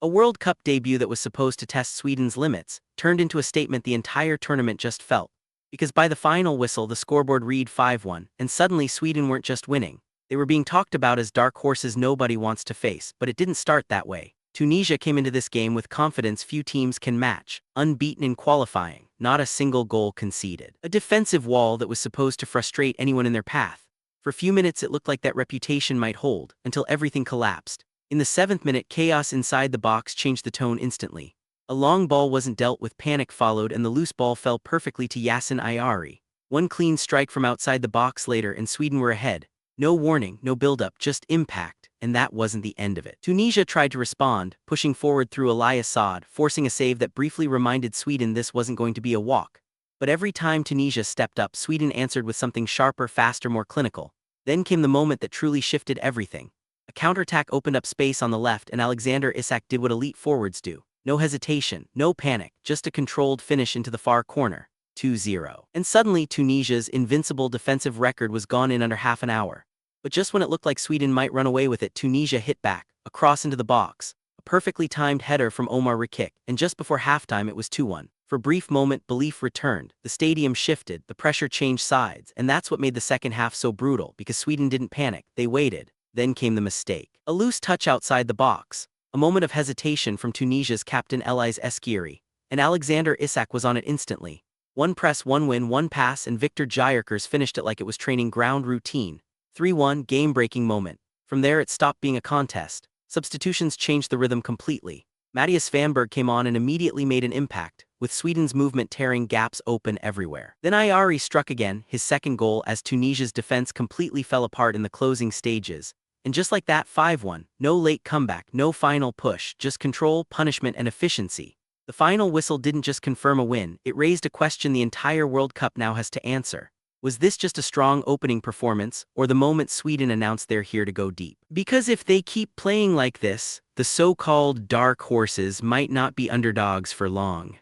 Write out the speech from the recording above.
A World Cup debut that was supposed to test Sweden's limits turned into a statement the entire tournament just felt. Because by the final whistle the scoreboard read 5-1, and suddenly Sweden weren't just winning. They were being talked about as dark horses nobody wants to face, but it didn't start that way. Tunisia came into this game with confidence few teams can match, unbeaten in qualifying, not a single goal conceded. A defensive wall that was supposed to frustrate anyone in their path. For a few minutes it looked like that reputation might hold, until everything collapsed. In the 7th minute, chaos inside the box changed the tone instantly. A long ball wasn't dealt with, panic followed, and the loose ball fell perfectly to Yasin Ayari. One clean strike from outside the box later and Sweden were ahead. No warning, no build-up, just impact, and that wasn't the end of it. Tunisia tried to respond, pushing forward through Elias Saad, forcing a save that briefly reminded Sweden this wasn't going to be a walk. But every time Tunisia stepped up, Sweden answered with something sharper, faster, more clinical. Then came the moment that truly shifted everything. A counterattack opened up space on the left and Alexander Isak did what elite forwards do. No hesitation, no panic, just a controlled finish into the far corner. 2-0. And suddenly Tunisia's invincible defensive record was gone in under half an hour. But just when it looked like Sweden might run away with it, Tunisia hit back, a cross into the box, a perfectly timed header from Omar Rakik, and just before halftime it was 2-1. For a brief moment belief returned, the stadium shifted, the pressure changed sides, and that's what made the second half so brutal, because Sweden didn't panic, they waited. Then came the mistake. A loose touch outside the box, a moment of hesitation from Tunisia's captain Yasin Ayari, and Alexander Isak was on it instantly. One press, one win, one pass, and Viktor Gyökeres finished it like it was training ground routine. 3-1, game-breaking moment. From there it stopped being a contest. Substitutions changed the rhythm completely. Mattias Svanberg came on and immediately made an impact, with Sweden's movement tearing gaps open everywhere. Then Ayari struck again, his second goal, as Tunisia's defense completely fell apart in the closing stages. And just like that, 5-1, no late comeback, no final push, just control, punishment, and efficiency. The final whistle didn't just confirm a win, it raised a question the entire World Cup now has to answer. Was this just a strong opening performance, or the moment Sweden announced they're here to go deep? Because if they keep playing like this, the so-called dark horses might not be underdogs for long.